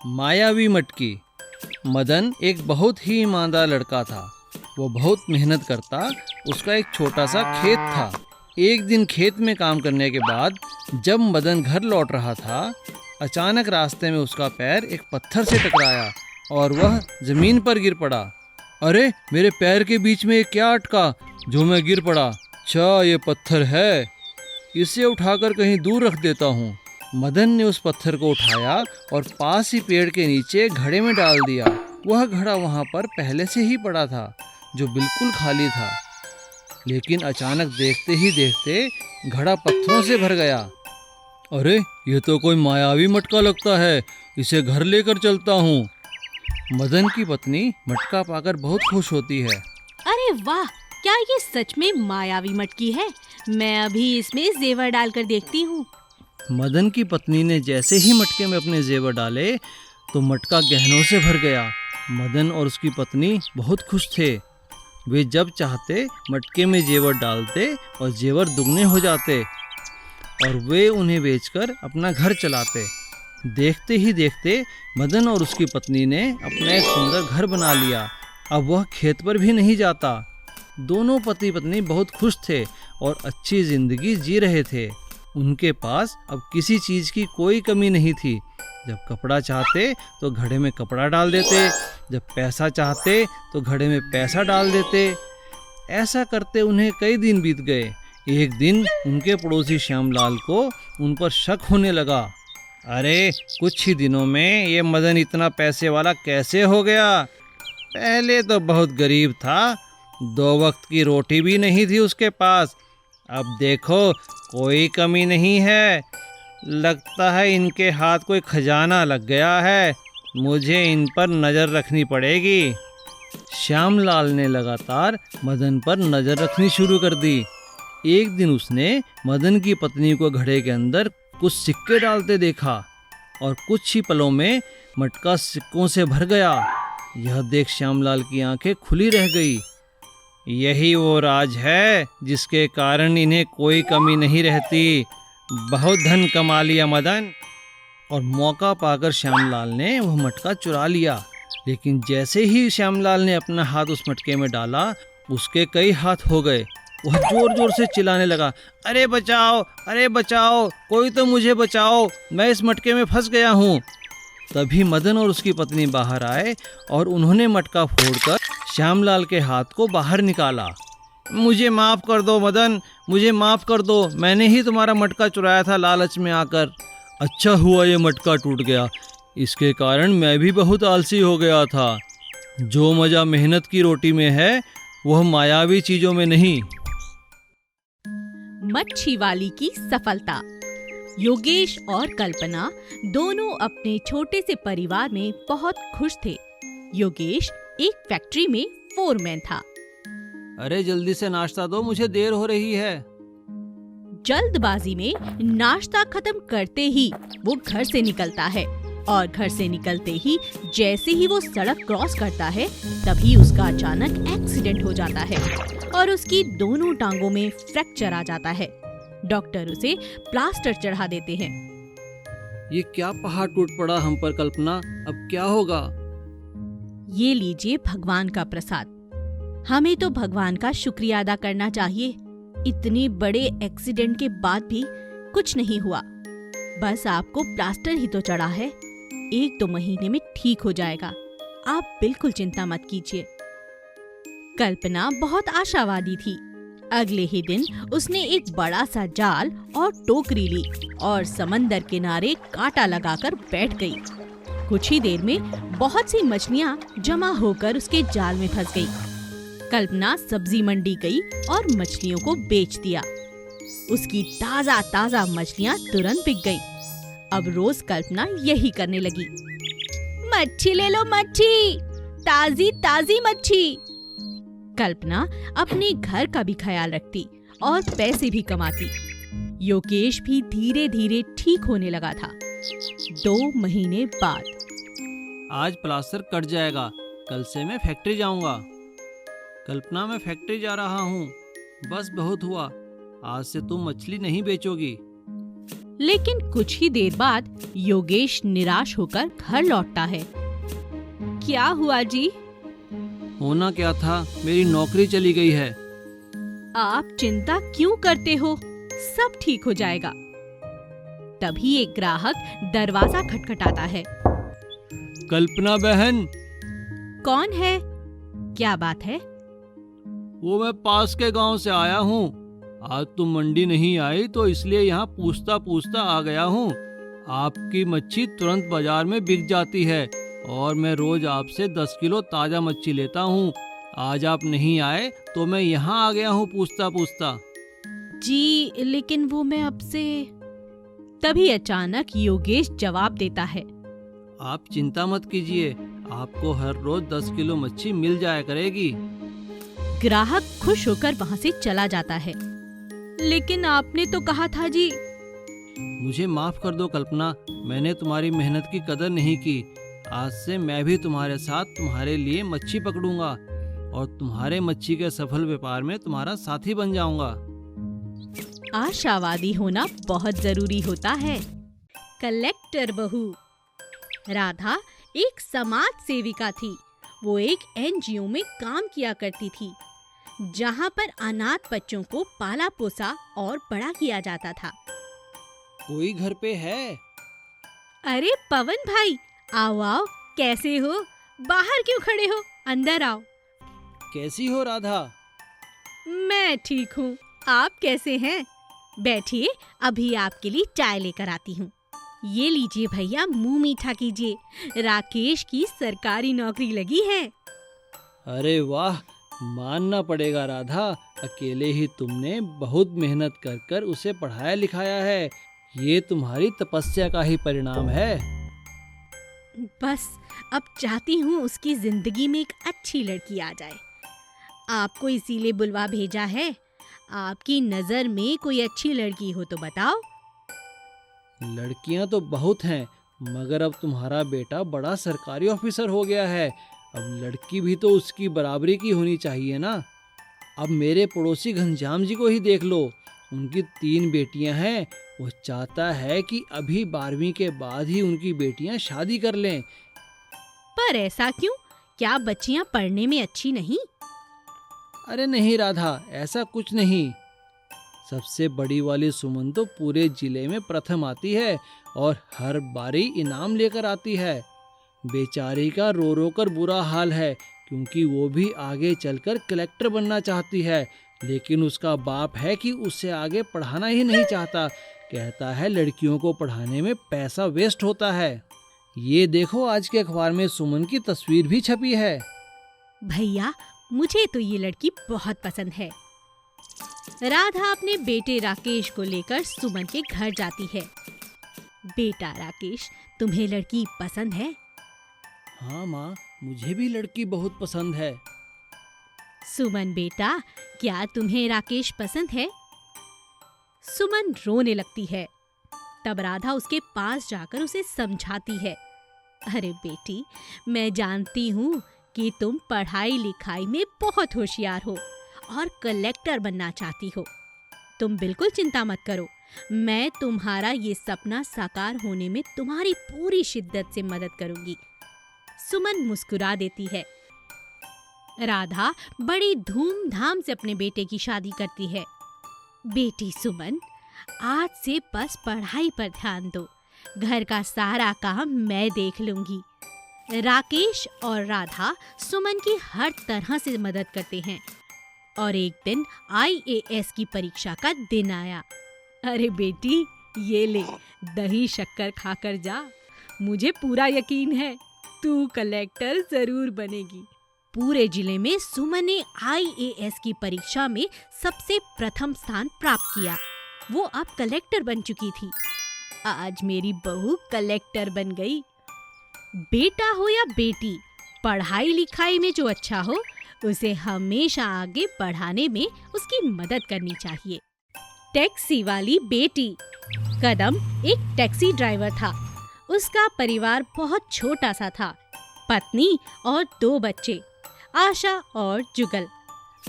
मायावी मटकी। मदन एक बहुत ही ईमानदार लड़का था। वो बहुत मेहनत करता। उसका एक छोटा सा खेत था। एक दिन खेत में काम करने के बाद जब मदन घर लौट रहा था, अचानक रास्ते में उसका पैर एक पत्थर से टकराया और वह जमीन पर गिर पड़ा। अरे, मेरे पैर के बीच में क्या अटका जो मैं गिर पड़ा? अच्छा, ये पत्थर है, इसे उठाकर कहीं दूर रख देता हूँ। मदन ने उस पत्थर को उठाया और पास ही पेड़ के नीचे घड़े में डाल दिया। वह घड़ा वहाँ पर पहले से ही पड़ा था, जो बिल्कुल खाली था। लेकिन अचानक देखते ही देखते घड़ा पत्थरों से भर गया। अरे, ये तो कोई मायावी मटका लगता है, इसे घर लेकर चलता हूँ। मदन की पत्नी मटका पाकर बहुत खुश होती है। अरे वाह, क्या ये सच में मायावी मटकी है? मैं अभी इसमें जेवर डालकर देखती हूँ। मदन की पत्नी ने जैसे ही मटके में अपने जेवर डाले तो मटका गहनों से भर गया। मदन और उसकी पत्नी बहुत खुश थे। वे जब चाहते मटके में जेवर डालते और जेवर दुगने हो जाते और वे उन्हें बेचकर अपना घर चलाते। देखते ही देखते मदन और उसकी पत्नी ने अपना एक सुंदर घर बना लिया। अब वह खेत पर भी नहीं जाता। दोनों पति पत्नी बहुत खुश थे और अच्छी जिंदगी जी रहे थे। उनके पास अब किसी चीज़ की कोई कमी नहीं थी। जब कपड़ा चाहते तो घड़े में कपड़ा डाल देते, जब पैसा चाहते तो घड़े में पैसा डाल देते। ऐसा करते उन्हें कई दिन बीत गए। एक दिन उनके पड़ोसी श्यामलाल को उन पर शक होने लगा। अरे, कुछ ही दिनों में ये मदन इतना पैसे वाला कैसे हो गया? पहले तो बहुत गरीब था, 2 वक्त की रोटी भी नहीं थी उसके पास। अब देखो, कोई कमी नहीं है। लगता है इनके हाथ कोई खजाना लग गया है। मुझे इन पर नज़र रखनी पड़ेगी। श्यामलाल ने लगातार मदन पर नज़र रखनी शुरू कर दी। एक दिन उसने मदन की पत्नी को घड़े के अंदर कुछ सिक्के डालते देखा और कुछ ही पलों में मटका सिक्कों से भर गया। यह देख श्यामलाल की आंखें खुली रह गई। यही वो राज है जिसके कारण इन्हें कोई कमी नहीं रहती। बहुत धन कमा लिया मदन। और मौका पाकर श्यामलाल ने वह मटका चुरा लिया। लेकिन जैसे ही श्यामलाल ने अपना हाथ उस मटके में डाला, उसके कई हाथ हो गए। वह जोर जोर से चिल्लाने लगा, अरे बचाओ, अरे बचाओ, कोई तो मुझे बचाओ, मैं इस मटके में फंस गया हूँ। तभी मदन और उसकी पत्नी बाहर आए और उन्होंने मटका फोड़कर श्यामलाल के हाथ को बाहर निकाला। मुझे माफ़ कर दो मदन, मुझे माफ़ कर दो, मैंने ही तुम्हारा मटका चुराया था लालच में आकर। अच्छा हुआ ये मटका टूट गया, इसके कारण मैं भी बहुत आलसी हो गया था। जो मज़ा मेहनत की रोटी में है, वह मायावी चीज़ों में नहीं। मच्छी वाली की सफलता। योगेश और कल्पना दोनों अपने छोटे से परिवार में बहुत खुश थे। योगेश एक फैक्ट्री में फोरमैन था। अरे, जल्दी से नाश्ता दो, मुझे देर हो रही है। जल्दबाजी में नाश्ता खत्म करते ही वो घर से निकलता है और घर से निकलते ही जैसे ही वो सड़क क्रॉस करता है, तभी उसका अचानक एक्सीडेंट हो जाता है और उसकी दोनों टांगों में फ्रैक्चर आ जाता है। डॉक्टर उसे प्लास्टर चढ़ा देते हैं। ये क्या पहाड़ टूट पड़ा हम पर कल्पना, अब क्या होगा? ये लीजिए भगवान का प्रसाद। हमें तो भगवान का शुक्रिया अदा करना चाहिए। इतने बड़े एक्सीडेंट के बाद भी कुछ नहीं हुआ। बस आपको प्लास्टर ही तो चढ़ा है, 1-2 महीने में ठीक हो जाएगा। आप बिल्कुल चिंता मत कीजिए। कल्पना बहुत आशावादी थी। अगले ही दिन उसने एक बड़ा सा जाल और टोकरी ली और समंदर किनारे कांटा लगाकर बैठ गई। कुछ ही देर में बहुत सी मछलियाँ जमा होकर उसके जाल में फंस गई। कल्पना सब्जी मंडी गई और मछलियों को बेच दिया। उसकी ताजा ताजा मछलियाँ तुरंत बिक गई। अब रोज कल्पना यही करने लगी। मच्छी ले लो मच्छी, ताजी ताजी मच्छी। कल्पना अपने घर का भी ख्याल रखती और पैसे भी कमाती। योगेश भी धीरे धीरे ठीक होने लगा था। 2 महीने बाद। आज प्लास्टर कट जाएगा, कल से मैं फैक्ट्री जाऊंगा। कल्पना, मैं फैक्ट्री जा रहा हूँ, बस बहुत हुआ, आज से तुम मछली नहीं बेचोगी। लेकिन कुछ ही देर बाद योगेश निराश होकर घर लौटता है। क्या हुआ जी? होना क्या था, मेरी नौकरी चली गई है। आप चिंता क्यों करते हो, सब ठीक हो जाएगा। तभी एक ग्राहक दरवाजा खटखटाता है। कल्पना बहन। कौन है? क्या बात है? वो मैं पास के गांव से आया हूँ। आज तुम मंडी नहीं आई तो इसलिए यहाँ पूछता पूछता आ गया हूँ। आपकी मच्छी तुरंत बाजार में बिक जाती है और मैं रोज आपसे 10 किलो ताजा मच्छी लेता हूँ। आज आप नहीं आए तो मैं यहाँ आ गया हूँ पूछता पूछता। जी लेकिन वो मैं अब से। तभी अचानक योगेश जवाब देता है। आप चिंता मत कीजिए, आपको हर रोज 10 किलो मच्छी मिल जाया करेगी। ग्राहक खुश होकर वहाँ से चला जाता है। लेकिन आपने तो कहा था जी। मुझे माफ कर दो कल्पना, मैंने तुम्हारी मेहनत की कदर नहीं की। आज से मैं भी तुम्हारे साथ तुम्हारे लिए मच्छी पकड़ूंगा और तुम्हारे मच्छी के सफल व्यापार में तुम्हारा साथी बन जाऊंगा। आशावादी होना बहुत जरूरी होता है। कलेक्टर बहू। राधा एक समाज सेविका थी। वो एक एनजीओ में काम किया करती थी, जहाँ पर अनाथ बच्चों को पाला पोसा और बड़ा किया जाता था। कोई घर पे है? अरे पवन भाई, आओ आओ, कैसे हो? बाहर क्यों खड़े हो, अंदर आओ। कैसी हो राधा? मैं ठीक हूँ, आप कैसे हैं? बैठिए, अभी आपके लिए चाय लेकर आती हूँ। ये लीजिए भैया, मुंह मीठा कीजिए। राकेश की सरकारी नौकरी लगी है। अरे वाह, मानना पड़ेगा राधा, अकेले ही तुमने बहुत मेहनत कर कर उसे पढ़ाया लिखाया है। ये तुम्हारी तपस्या का ही परिणाम है। बस अब चाहती हूँ उसकी जिंदगी में एक अच्छी लड़की आ जाए। आपको इसीलिए बुलवा भेजा है। आपकी नजर में कोई अच्छी लड़की हो तो बताओ। लड़कियां तो बहुत हैं, मगर अब तुम्हारा बेटा बड़ा सरकारी ऑफिसर हो गया है। अब लड़की भी तो उसकी बराबरी की होनी चाहिए ना। अब मेरे पड़ोसी घनश्याम जी को ही देख लो, उनकी 3 बेटियां हैं। वो चाहता है कि अभी 12वीं के बाद ही उनकी बेटियां शादी कर लें। पर ऐसा क्यों? क्या बच्चियां पढ़ने में अच्छी नहीं? अरे नहीं राधा, ऐसा कुछ नहीं। सबसे बड़ी वाली सुमन तो पूरे जिले में प्रथम आती है और हर बारी इनाम लेकर आती है। बेचारी का रो रो कर बुरा हाल है, क्योंकि वो भी आगे चलकर कलेक्टर बनना चाहती है, लेकिन उसका बाप है कि उसे आगे पढ़ाना ही नहीं चाहता। कहता है लड़कियों को पढ़ाने में पैसा वेस्ट होता है। ये देखो, आज के अखबार में सुमन की तस्वीर भी छपी है। भैया, मुझे तो ये लड़की बहुत पसंद है। राधा अपने बेटे राकेश को लेकर सुमन के घर जाती है। बेटा राकेश, तुम्हें लड़की पसंद है? हाँ माँ, मुझे भी लड़की बहुत पसंद है। सुमन बेटा, क्या तुम्हें राकेश पसंद है? सुमन रोने लगती है। तब राधा उसके पास जाकर उसे समझाती है। अरे बेटी, मैं जानती हूँ कि तुम पढ़ाई लिखाई में बहुत होशियार हो और कलेक्टर बनना चाहती हो। तुम बिल्कुल चिंता मत करो, मैं तुम्हारा ये सपना साकार होने में तुम्हारी पूरी शिद्दत से मदद करूंगी। सुमन मुस्कुरा देती है। राधा बड़ी धूमधाम से अपने बेटे की शादी करती है। बेटी सुमन, आज से बस पढ़ाई पर ध्यान दो, घर का सारा काम मैं देख लूंगी। राकेश और राधा सुमन की हर तरह से मदद करते हैं और एक दिन IAS की परीक्षा का दिन आया। अरे बेटी, ये ले, दही शक्कर खाकर जा। मुझे पूरा यकीन है तू कलेक्टर जरूर बनेगी। पूरे जिले में सुमन ने IAS की परीक्षा में सबसे प्रथम स्थान प्राप्त किया। वो अब कलेक्टर बन चुकी थी। आज मेरी बहू कलेक्टर बन गई। बेटा हो या बेटी, पढ़ाई लिखाई में जो अच्छा हो उसे हमेशा आगे बढ़ाने में उसकी मदद करनी चाहिए। टैक्सी वाली बेटी। कदम एक टैक्सी ड्राइवर था। उसका परिवार बहुत छोटा सा था। पत्नी और 2 बच्चे, आशा और जुगल।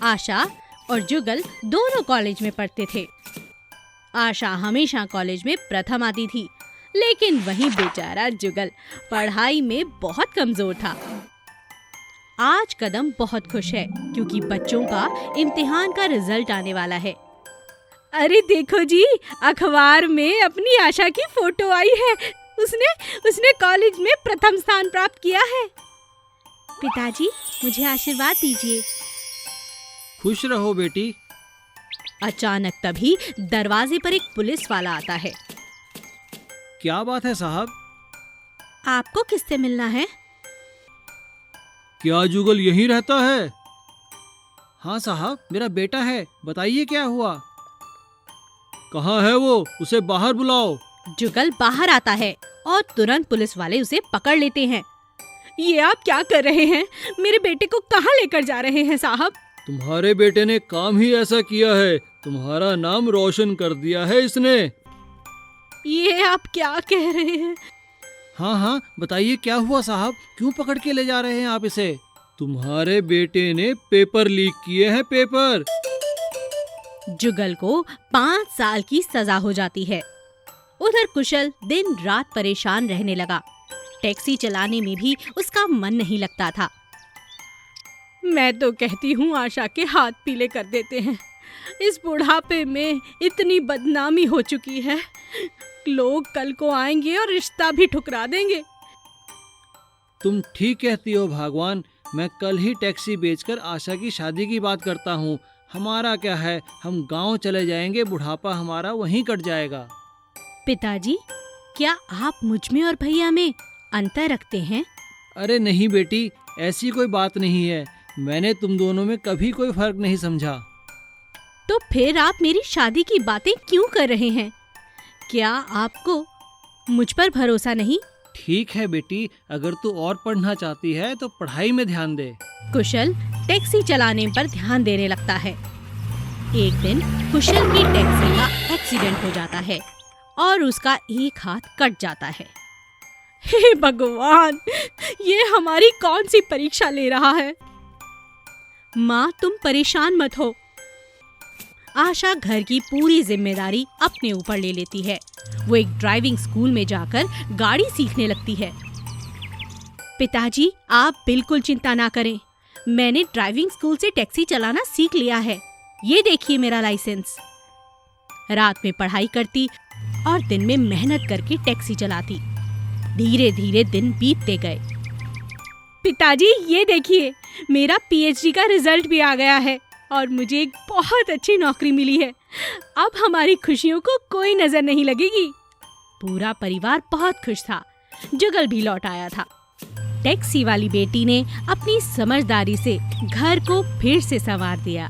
आशा और जुगल दोनों कॉलेज में पढ़ते थे। आशा हमेशा कॉलेज में प्रथम आती थी, लेकिन वहीं बेचारा जुगल पढ़ाई में बहुत कमजोर था। आज कदम बहुत खुश है क्योंकि बच्चों का इम्तिहान का रिजल्ट आने वाला है। अरे देखो जी, अखबार में अपनी आशा की फोटो आई है। उसने कॉलेज में प्रथम स्थान प्राप्त किया है। पिताजी, मुझे आशीर्वाद दीजिए। खुश रहो बेटी। अचानक तभी दरवाजे पर एक पुलिस वाला आता है। क्या बात है साहब? आपको किससे मिलना है? क्या जुगल यहीं रहता है? हाँ साहब, मेरा बेटा है, बताइए क्या हुआ? कहाँ है वो? उसे बाहर बुलाओ। जुगल बाहर आता है और तुरंत पुलिस वाले उसे पकड़ लेते हैं। ये आप क्या कर रहे हैं? मेरे बेटे को कहाँ लेकर जा रहे हैं साहब? तुम्हारे बेटे ने काम ही ऐसा किया है, तुम्हारा नाम रोशन कर दिया है इसने। ये आप क्या कह रहे हैं? हाँ हाँ, बताइए क्या हुआ साहब, क्यों पकड़ के ले जा रहे हैं आप इसे? तुम्हारे बेटे ने पेपर लीक किए हैं, पेपर। जुगल को 5 साल की सजा हो जाती है। उधर कुशल दिन रात परेशान रहने लगा। टैक्सी चलाने में भी उसका मन नहीं लगता था। मैं तो कहती हूँ आशा के हाथ पीले कर देते हैं। इस बुढ़ापे में इतनी बदनामी हो चुकी है, लोग कल को आएंगे और रिश्ता भी ठुकरा देंगे। तुम ठीक कहती हो भगवान, मैं कल ही टैक्सी बेचकर आशा की शादी की बात करता हूँ। हमारा क्या है, हम गांव चले जाएंगे, बुढ़ापा हमारा वहीं कट जाएगा। पिताजी, क्या आप मुझ में और भैया में अंतर रखते हैं? अरे नहीं बेटी, ऐसी कोई बात नहीं है, मैंने तुम दोनों में कभी कोई फर्क नहीं समझा। तो फिर आप मेरी शादी की बातें क्यों कर रहे हैं? क्या आपको मुझ पर भरोसा नहीं? ठीक है बेटी, अगर तू और पढ़ना चाहती है तो पढ़ाई में ध्यान दे। कुशल टैक्सी चलाने पर ध्यान देने लगता है। एक दिन कुशल की टैक्सी का एक्सीडेंट हो जाता है और उसका एक हाथ कट जाता है। हे भगवान, ये हमारी कौन सी परीक्षा ले रहा है? माँ, तुम परेशान मत हो। आशा घर की पूरी जिम्मेदारी अपने ऊपर ले लेती है। वो एक ड्राइविंग स्कूल में जाकर गाड़ी सीखने लगती है। पिताजी, आप बिल्कुल चिंता ना करें, मैंने ड्राइविंग स्कूल से टैक्सी चलाना सीख लिया है। ये देखिए मेरा लाइसेंस। रात में पढ़ाई करती और दिन में मेहनत करके टैक्सी चलाती। धीरे धीरे दिन बीतते गए। पिताजी, ये देखिए, मेरा पीएचडी का रिजल्ट भी आ गया है और मुझे एक बहुत अच्छी नौकरी मिली है। अब हमारी खुशियों को कोई नजर नहीं लगेगी। पूरा परिवार बहुत खुश था। जुगल भी लौट आया था। टैक्सी वाली बेटी ने अपनी समझदारी से घर को फिर से संवार दिया।